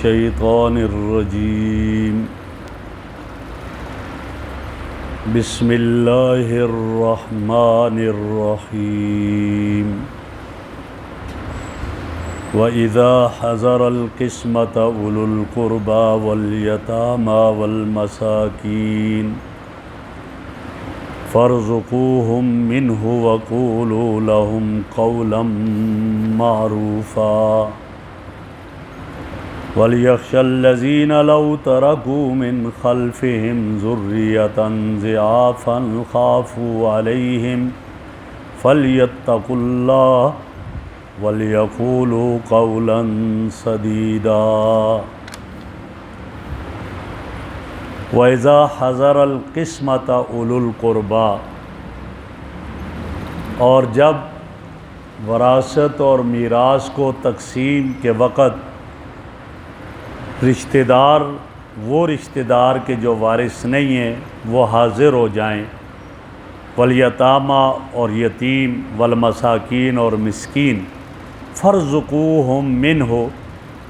الشیطان الرجیم بسم اللہ الرحمن الرحیم وَإِذَا حَضَرَ الْقِسْمَةَ أُولُو الْقُرْبَى وَالْيَتَامَى وَالْمَسَاكِينِ فَارْزُقُوهُم مِّنْهُ وَقُولُوا لَهُمْ قَوْلًا مَّعْرُوفًا وَلْيَخْشَ الَّذِينَ لَوْ تَرَكُوا مِنْ خَلْفِهِمْ ذُرِّيَّةً ضِعَافًا خَافُوا عَلَيْهِمْ فَلْيَتَّقُوا اللَّهَ وَلْيَقُولُوا قَوْلًا سَدِيدًا وَإِذَا حَضَرَ الْقِسْمَةَ أُولُو الْقُرْبَى، اور جب وراثت اور میراث کو تقسیم کے وقت وہ رشتہ دار کے جو وارث نہیں ہیں وہ حاضر ہو جائیں، والیتامى اور یتیم، والمساکین اور مسکین، فارزقوہم منہ،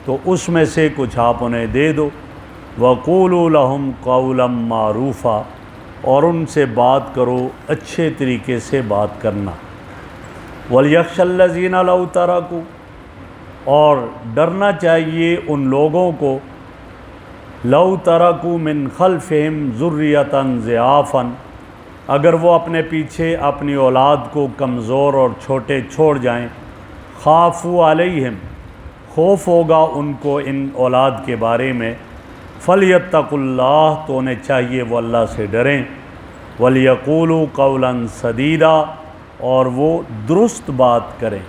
تو اس میں سے کچھ آپ انہیں دے دو، وقولوا لہم قولا معروفا، اور ان سے بات کرو، اچھے طریقے سے بات کرنا، ولیخشى الذین لو ترکوا، اور ڈرنا چاہیے ان لوگوں کو، لو ترکوا من خلفہم ذریۃ ضعافا، اگر وہ اپنے پیچھے اپنی اولاد کو کمزور اور چھوٹے چھوڑ جائیں، خافوا علیہم، خوف ہوگا ان کو ان اولاد کے بارے میں، فلیتقوا اللہ، تو انہیں چاہیے وہ اللہ سے ڈریں، ولیقولوا قولا سدیدا، اور وہ درست بات کریں۔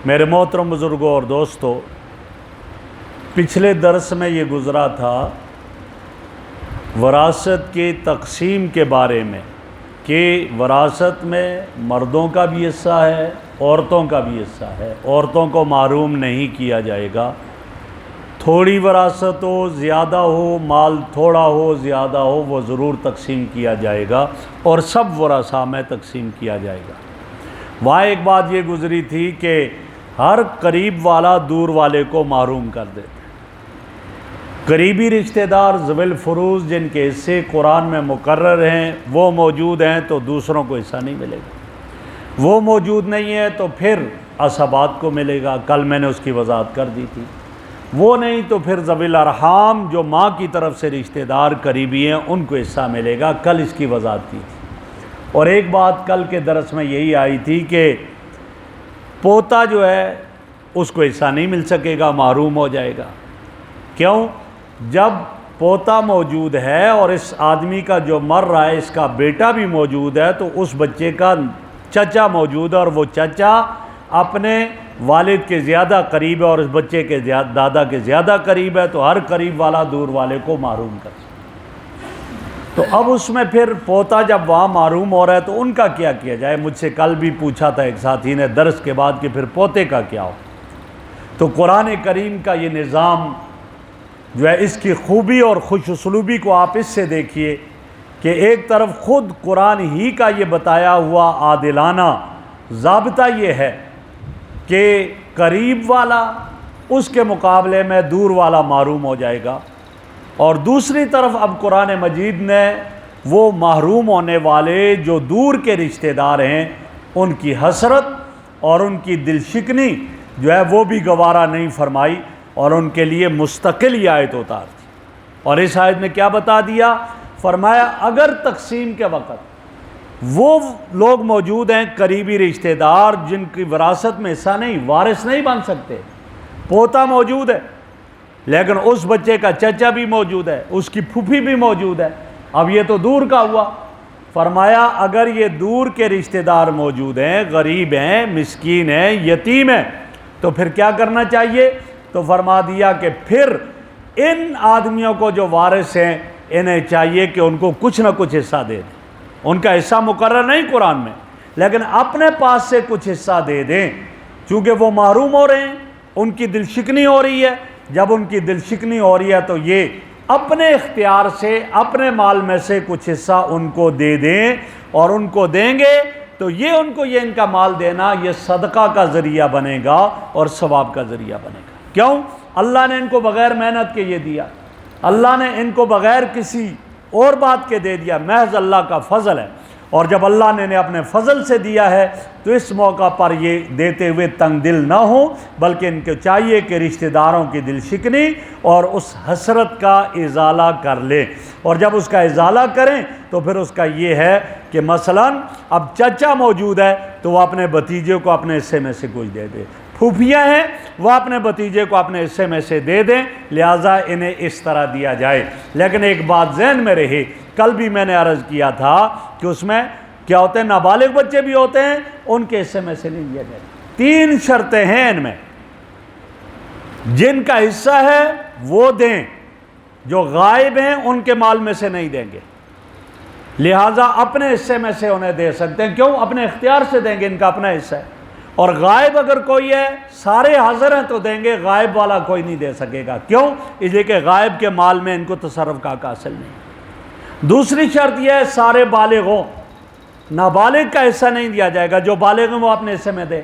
میرے محترم بزرگوں اور دوستو، پچھلے درس میں یہ گزرا تھا وراثت کے تقسیم کے بارے میں، کہ وراثت میں مردوں کا بھی حصہ ہے، عورتوں کا بھی حصہ ہے، عورتوں کو محروم نہیں کیا جائے گا، تھوڑی وراثت ہو، زیادہ ہو، مال تھوڑا ہو، زیادہ ہو، وہ ضرور تقسیم کیا جائے گا، اور سب ورثاء میں تقسیم کیا جائے گا۔ وہاں ایک بات یہ گزری تھی کہ ہر قریب والا دور والے کو محروم کر دیتے ہیں۔ قریبی رشتہ دار ذوی الفروض جن کے حصے قرآن میں مقرر ہیں وہ موجود ہیں تو دوسروں کو حصہ نہیں ملے گا، وہ موجود نہیں ہے تو پھر عصبات کو ملے گا، کل میں نے اس کی وضاحت کر دی تھی، وہ نہیں تو پھر ذوی الارحام جو ماں کی طرف سے رشتہ دار قریبی ہیں ان کو حصہ ملے گا، کل اس کی وضاحت کی تھی۔ اور ایک بات کل کے درس میں یہی آئی تھی کہ پوتا جو ہے اس کو حصہ نہیں مل سکے گا، محروم ہو جائے گا۔ کیوں؟ جب پوتا موجود ہے اور اس آدمی کا جو مر رہا ہے اس کا بیٹا بھی موجود ہے تو اس بچے کا چچا موجود ہے، اور وہ چچا اپنے والد کے زیادہ قریب ہے اور اس بچے کے دادا کے زیادہ قریب ہے، تو ہر قریب والا دور والے کو محروم کر سکتا۔ تو اب اس میں پھر پوتا جب وہاں محروم ہو رہا ہے تو ان کا کیا کیا جائے؟ مجھ سے کل بھی پوچھا تھا ایک ساتھی نے درس کے بعد کہ پھر پوتے کا کیا ہو؟ تو قرآن کریم کا یہ نظام جو ہے، اس کی خوبی اور خوش اسلوبی کو آپ اس سے دیکھیے کہ ایک طرف خود قرآن ہی کا یہ بتایا ہوا عادلانہ ضابطہ یہ ہے کہ قریب والا اس کے مقابلے میں دور والا محروم ہو جائے گا، اور دوسری طرف اب قرآن مجید نے وہ محروم ہونے والے جو دور کے رشتہ دار ہیں ان کی حسرت اور ان کی دل شکنی جو ہے وہ بھی گوارا نہیں فرمائی، اور ان کے لیے مستقل یہ آیت اتار دی۔ اور اس آیت میں کیا بتا دیا؟ فرمایا اگر تقسیم کے وقت وہ لوگ موجود ہیں قریبی رشتہ دار جن کی وراثت میں حصہ نہیں، وارث نہیں بن سکتے، پوتا موجود ہے لیکن اس بچے کا چچا بھی موجود ہے، اس کی پھوپھی بھی موجود ہے، اب یہ تو دور کا ہوا۔ فرمایا اگر یہ دور کے رشتہ دار موجود ہیں، غریب ہیں، مسکین ہیں، یتیم ہیں، تو پھر کیا کرنا چاہیے؟ تو فرما دیا کہ پھر ان آدمیوں کو جو وارث ہیں انہیں چاہیے کہ ان کو کچھ نہ کچھ حصہ دے دیں، ان کا حصہ مقرر نہیں قرآن میں، لیکن اپنے پاس سے کچھ حصہ دے دیں، چونکہ وہ محروم ہو رہے ہیں، ان کی دل شکنی ہو رہی ہے۔ جب ان کی دل شکنی ہو رہی ہے تو یہ اپنے اختیار سے اپنے مال میں سے کچھ حصہ ان کو دے دیں، اور ان کو دیں گے تو یہ ان کو یہ ان کا مال دینا یہ صدقہ کا ذریعہ بنے گا اور ثواب کا ذریعہ بنے گا۔ کیوں؟ اللہ نے ان کو بغیر محنت کے یہ دیا، اللہ نے ان کو بغیر کسی اور بات کے دے دیا، محض اللہ کا فضل ہے۔ اور جب اللہ نے انہیں اپنے فضل سے دیا ہے تو اس موقع پر یہ دیتے ہوئے تنگ دل نہ ہوں، بلکہ ان کو چاہیے کہ رشتہ داروں کی دل شکنی اور اس حسرت کا ازالہ کر لیں، اور جب اس کا ازالہ کریں تو پھر اس کا یہ ہے کہ مثلاً اب چچا موجود ہے تو وہ اپنے بھتیجے کو اپنے حصے میں سے کچھ دے دے، پھوپھیاں ہیں وہ اپنے بھتیجے کو اپنے حصے میں سے دے دیں، لہٰذا انہیں اس طرح دیا جائے۔ لیکن ایک بات ذہن میں رہے، کل بھی میں نے عرض کیا تھا کہ اس میں کیا ہوتے ہیں، نابالغ بچے بھی ہوتے ہیں، ان کے حصے میں سے نہیں دیا جائے۔ 3 شرطیں ہیں ان میں، جن کا حصہ ہے وہ دیں، جو غائب ہیں ان کے مال میں سے نہیں دیں گے، لہٰذا اپنے حصے میں سے انہیں دے سکتے ہیں، کیوں؟ اپنے اختیار سے دیں گے، ان کا اپنا حصہ ہے۔ اور غائب اگر کوئی ہے، سارے حاضر ہیں تو دیں گے، غائب والا کوئی نہیں دے سکے گا، کیوں؟ اس لیے کہ غائب کے مال میں ان کو تصرف کا حق حاصل نہیں۔ دوسری شرط یہ ہے سارے بالغ ہوں، نابالغ کا حصہ نہیں دیا جائے گا، جو بالغ ہیں وہ اپنے حصے میں دے،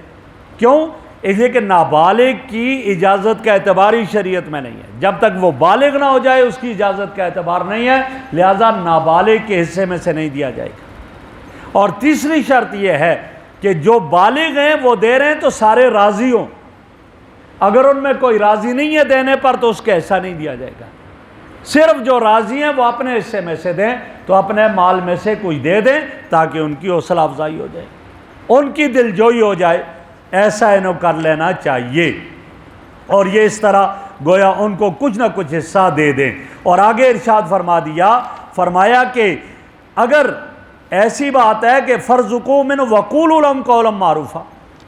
کیوں؟ اس لیے کہ نابالغ کی اجازت کا اعتبار ہی شریعت میں نہیں ہے، جب تک وہ بالغ نہ ہو جائے اس کی اجازت کا اعتبار نہیں ہے، لہذا نابالغ کے حصے میں سے نہیں دیا جائے گا۔ اور تیسری شرط یہ ہے کہ جو بالغ ہیں وہ دے رہے ہیں تو سارے راضی ہوں، اگر ان میں کوئی راضی نہیں ہے دینے پر تو اس کا حصہ نہیں دیا جائے گا، صرف جو راضی ہیں وہ اپنے حصے میں سے دیں، تو اپنے مال میں سے کچھ دے دیں تاکہ ان کی حوصلہ افزائی ہو جائے، ان کی دل جوئی ہو جائے، ایسا انہوں کر لینا چاہیے۔ اور یہ اس طرح گویا ان کو کچھ نہ کچھ حصہ دے دیں۔ اور آگے ارشاد فرمایا کہ اگر ایسی بات ہے کہ فَارْزُقُوا مِنْهُ وَقُولُوا لَهُمْ قَوْلًا مَّعْرُوفًا،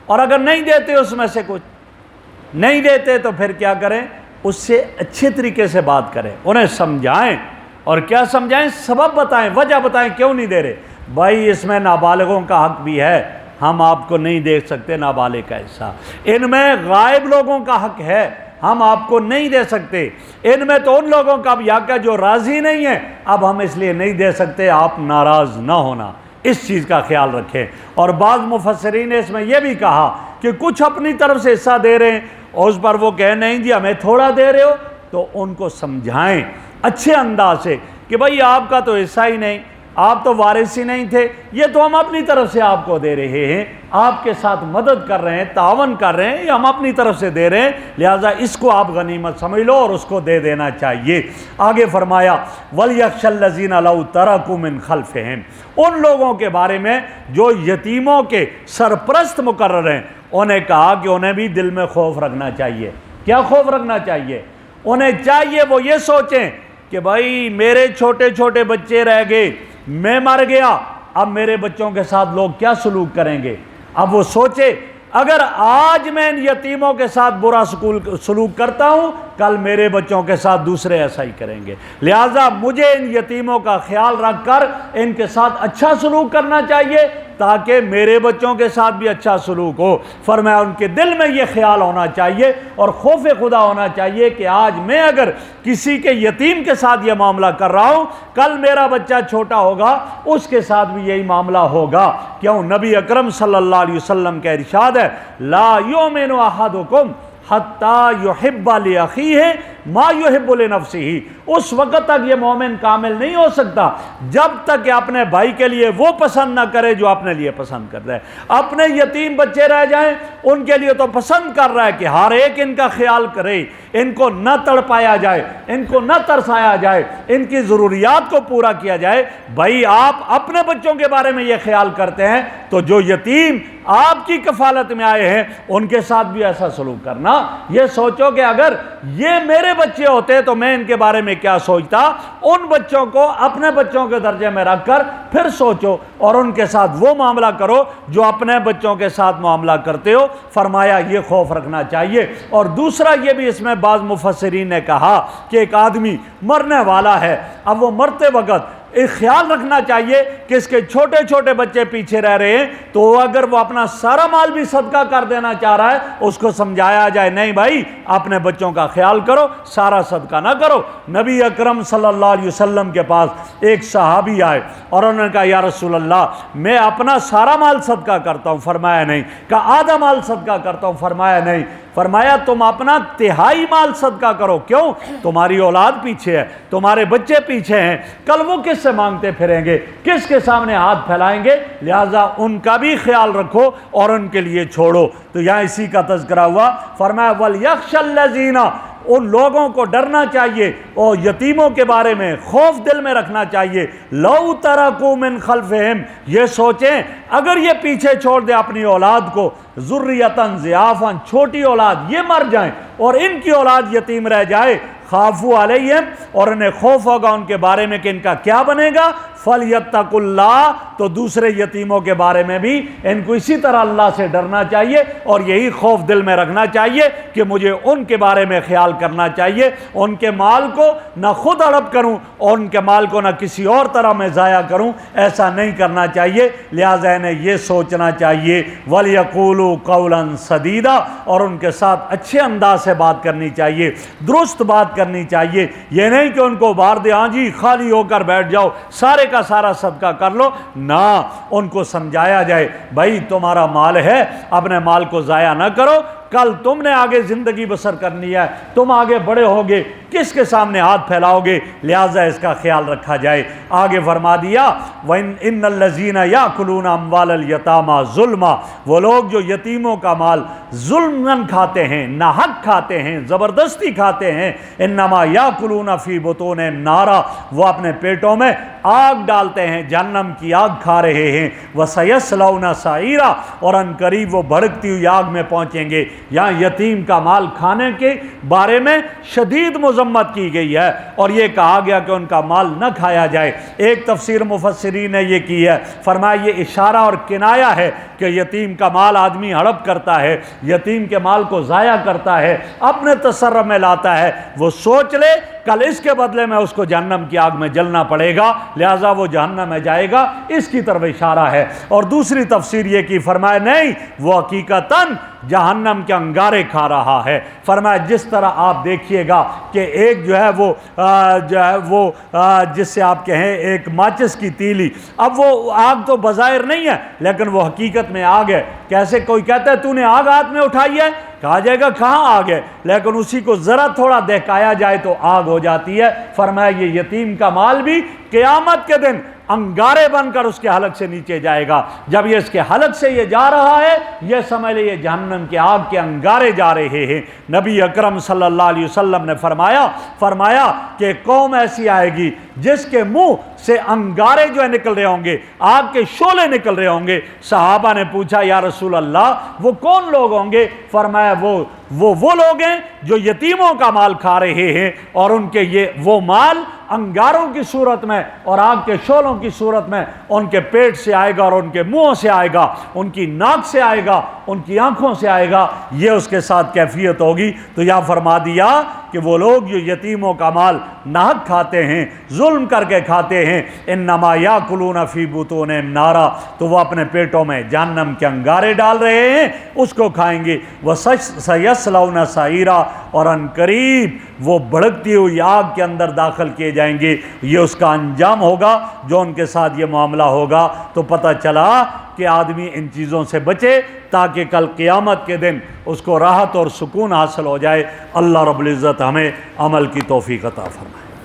اور اگر نہیں دیتے اس میں سے کچھ نہیں دیتے تو پھر کیا کریں؟ اس سے اچھے طریقے سے بات کریں، انہیں سمجھائیں، اور کیا سمجھائیں؟ سبب بتائیں، وجہ بتائیں کیوں نہیں دے رہے۔ بھائی اس میں نابالغوں کا حق بھی ہے، ہم آپ کو نہیں دے سکتے نابالغ کا حصہ، ان میں غائب لوگوں کا حق ہے، ہم آپ کو نہیں دے سکتے، ان میں تو ان لوگوں کا بھی حق ہے جو راضی نہیں ہیں، اب ہم اس لیے نہیں دے سکتے، آپ ناراض نہ ہونا، اس چیز کا خیال رکھیں۔ اور بعض مفسرین نے اس میں یہ بھی کہا کہ کچھ اپنی طرف سے حصہ دے رہے ہیں اور اس پر وہ کہہ نہیں جی ہمیں تھوڑا دے رہے ہو، تو ان کو سمجھائیں اچھے انداز سے کہ بھائی آپ کا تو حصہ ہی نہیں، آپ تو وارث ہی نہیں تھے، یہ تو ہم اپنی طرف سے آپ کو دے رہے ہیں، آپ کے ساتھ مدد کر رہے ہیں، تعاون کر رہے ہیں، یہ ہم اپنی طرف سے دے رہے ہیں، لہٰذا اس کو آپ غنیمت سمجھ لو اور اس کو دے دینا چاہیے۔ آگے فرمایا وَلْيَخْشَ الَّذِينَ لَوْ تَرَكُوا مِنْ خَلْفِهِمْ، ان لوگوں کے بارے میں جو یتیموں کے سرپرست مقرر ہیں، انہیں کہا کہ انہیں بھی دل میں خوف رکھنا چاہیے۔ کیا خوف رکھنا چاہیے؟ انہیں چاہیے وہ یہ سوچیں کہ بھائی میرے چھوٹے چھوٹے بچے رہ گئے، میں مر گیا، اب میرے بچوں کے ساتھ لوگ کیا سلوک کریں گے۔ اب وہ سوچے اگر آج میں ان یتیموں کے ساتھ برا سلوک کرتا ہوں، کل میرے بچوں کے ساتھ دوسرے ایسا ہی کریں گے، لہٰذا مجھے ان یتیموں کا خیال رکھ کر ان کے ساتھ اچھا سلوک کرنا چاہیے تاکہ میرے بچوں کے ساتھ بھی اچھا سلوک ہو۔ فرمایا ان کے دل میں یہ خیال ہونا چاہیے اور خوف خدا ہونا چاہیے کہ آج میں اگر کسی کے یتیم کے ساتھ یہ معاملہ کر رہا ہوں، کل میرا بچہ چھوٹا ہوگا اس کے ساتھ بھی یہی معاملہ ہوگا۔ کیوں؟ نبی اکرم صلی اللہ علیہ وسلم کا ارشاد ہے لا یؤمن احدکم حتی یحب لاخیہ ما یحب لنفسہ، اس وقت تک یہ مومن کامل نہیں ہو سکتا جب تک کہ اپنے بھائی کے لیے وہ پسند نہ کرے جو اپنے لیے پسند کرتا ہے۔ اپنے یتیم بچے رہ جائیں ان کے لیے تو پسند کر رہا ہے کہ ہر ایک ان کا خیال کرے، ان کو نہ تڑپایا جائے، ان کو نہ ترسایا جائے، ان کی ضروریات کو پورا کیا جائے۔ بھائی آپ اپنے بچوں کے بارے میں یہ خیال کرتے ہیں تو جو یتیم آپ کی کفالت میں آئے ہیں ان کے ساتھ بھی ایسا سلوک کرنا۔ یہ سوچو کہ اگر یہ میرے بچے ہوتے تو میں ان کے بارے میں کیا سوچتا، ان بچوں کو اپنے بچوں کے درجے میں رکھ کر پھر سوچو اور ان کے ساتھ وہ معاملہ کرو جو اپنے بچوں کے ساتھ معاملہ کرتے ہو۔ فرمایا یہ خوف رکھنا چاہیے۔ اور دوسرا یہ بھی اس میں بعض مفسرین نے کہا کہ ایک آدمی مرنے والا ہے، اب وہ مرتے وقت ایک خیال رکھنا چاہیے کہ اس کے چھوٹے چھوٹے بچے پیچھے رہ رہے ہیں، تو اگر وہ اپنا سارا مال بھی صدقہ کر دینا چاہ رہا ہے اس کو سمجھایا جائے نہیں بھائی اپنے بچوں کا خیال کرو، سارا صدقہ نہ کرو۔ نبی اکرم صلی اللہ علیہ وسلم کے پاس ایک صحابی آئے اور انہوں نے کہا یا رسول اللہ میں اپنا سارا مال صدقہ کرتا ہوں، فرمایا نہیں۔ کہا آدھا مال صدقہ کرتا ہوں، فرمایا نہیں۔ فرمایا تم اپنا تہائی مال صدقہ کرو، کیوں؟ تمہاری اولاد پیچھے ہے، تمہارے بچے پیچھے ہیں، کل وہ کس سے مانگتے پھریں گے، کس کے سامنے ہاتھ پھیلائیں گے؟ لہٰذا ان کا بھی خیال رکھو اور ان کے لیے چھوڑو۔ تو یہاں اسی کا تذکرہ ہوا، فرمایا وَلْيَخْشَ الَّذِينَ، ان لوگوں کو ڈرنا چاہیے اور یتیموں کے بارے میں خوف دل میں رکھنا چاہیے، لَوْ تَرَكُوا مِنْ خَلْفِهِمْ، یہ سوچیں اگر یہ پیچھے چھوڑ دے اپنی اولاد کو، ذُرِّيَّةً ضِعَافًا، چھوٹی اولاد یہ مر جائیں اور ان کی اولاد یتیم رہ جائے، خافوا علیہم، اور انہیں خوف ہوگا ان کے بارے میں کہ ان کا کیا بنے گا، فَلْيَتَّقُوا اللَّهَ، تو دوسرے یتیموں کے بارے میں بھی ان کو اسی طرح اللہ سے ڈرنا چاہیے اور یہی خوف دل میں رکھنا چاہیے کہ مجھے ان کے بارے میں خیال کرنا چاہیے، ان کے مال کو نہ خود ہڑپ کروں اور ان کے مال کو نہ کسی اور طرح میں ضائع کروں، ایسا نہیں کرنا چاہیے۔ لہٰذا انہیں یہ سوچنا چاہیے، وَلْيَقُولُوا قَوْلًا سَدِيدًا، اور ان کے ساتھ اچھے انداز سے بات کرنی چاہیے، درست بات کرنی چاہیے، یہ نہیں کہ ان کو بار دے ہاں جی خالی ہو کر بیٹھ جاؤ سارے کا سارا صدقہ کر لو، نہ، ان کو سمجھایا جائے بھائی تمہارا مال ہے، اپنے مال کو ضائع نہ کرو، کل تم نے آگے زندگی بسر کرنی ہے، تم آگے بڑے ہوگے، کس کے سامنے ہاتھ پھیلاؤ گے، لہٰذا اس کا خیال رکھا جائے۔ آگے فرما دیا وَإِنَّ الَّذِينَ يَأْكُلُونَ أَمْوَالَ الْيَتَامَى ظُلْمًا، وہ لوگ جو یتیموں کا مال ظلماً کھاتے ہیں، ناحق کھاتے ہیں، زبردستی کھاتے ہیں، إِنَّمَا يَأْكُلُونَ فِي بُطُونِهِمْ نَارًا، وہ اپنے پیٹوں میں آگ ڈالتے ہیں، جہنم کی آگ کھا رہے ہیں، وَسَيَصْلَوْنَ سَعِيرًا، اور ان قریب وہ بھڑکتی ہوئی آگ میں پہنچیں گے۔ یہاں یتیم کا مال کھانے کے بارے میں شدید مذمت کی گئی ہے اور یہ کہا گیا کہ ان کا مال نہ کھایا جائے۔ ایک تفسیر مفسرین نے یہ کی ہے، فرمایا یہ اشارہ اور کنایہ ہے کہ یتیم کا مال آدمی ہڑپ کرتا ہے، یتیم کے مال کو ضائع کرتا ہے، اپنے تصرف میں لاتا ہے، وہ سوچ لے کل اس کے بدلے میں اس کو جہنم کی آگ میں جلنا پڑے گا، لہٰذا وہ جہنم میں جائے گا، اس کی طرف اشارہ ہے۔ اور دوسری تفسیر یہ کی، فرمایا نہیں، وہ حقیقتاً جہنم کے انگارے کھا رہا ہے۔ فرمایا جس طرح آپ دیکھیے گا کہ ایک جو ہے وہ جس سے آپ کہیں ایک ماچس کی تیلی، اب وہ آگ تو بظاہر نہیں ہے لیکن وہ حقیقت میں آگ ہے۔ کیسے کوئی کہتا ہے تو نے آگ ہاتھ میں اٹھائی ہے، کہا جائے گا کہاں آگ ہے، لیکن اسی کو ذرا تھوڑا دہکایا جائے تو آگ ہو جاتی ہے۔ فرمایا یہ یتیم کا مال بھی قیامت کے دن انگارے بن کر اس کے حلق سے نیچے جائے گا۔ جب یہ اس کے حلق سے یہ جا رہا ہے، یہ سمجھ لے یہ جہنم کے آگ کے انگارے جا رہے ہیں۔ نبی اکرم صلی اللہ علیہ وسلم نے فرمایا کہ قوم ایسی آئے گی جس کے منہ سے انگارے جو ہے نکل رہے ہوں گے، آگ کے شعلے نکل رہے ہوں گے۔ صحابہ نے پوچھا یا رسول اللہ وہ کون لوگ ہوں گے؟ فرمایا وہ لوگ ہیں جو یتیموں کا مال کھا رہے ہیں اور ان کے وہ مال انگاروں کی صورت میں اور آگ کے شعلوں کی صورت میں ان کے پیٹ سے آئے گا اور ان کے منہوں سے آئے گا، ان کی ناک سے آئے گا، ان کی آنکھوں سے آئے گا، یہ اس کے ساتھ کیفیت ہوگی۔ تو یہاں فرما دیا کہ وہ لوگ جو یتیموں کا مال ناحق کھاتے ہیں، ظلم کر کے کھاتے ہیں، انما یاکلون فی بطونہم نارا، تو وہ اپنے پیٹوں میں جہنم کے انگارے ڈال رہے ہیں، اس کو کھائیں گے۔ وَسَيَصْلَوْنَ سَعِيرًا، اور ان قریب وہ بھڑکتی ہوئی آگ کے اندر داخل کیے جائیں گے۔ یہ اس کا انجام ہوگا جو ان کے ساتھ یہ معاملہ ہوگا۔ تو پتہ چلا کہ آدمی ان چیزوں سے بچے تاکہ کل قیامت کے دن اس کو راحت اور سکون حاصل ہو جائے۔ اللہ رب العزت ہمیں عمل کی توفیق عطا فرمائے۔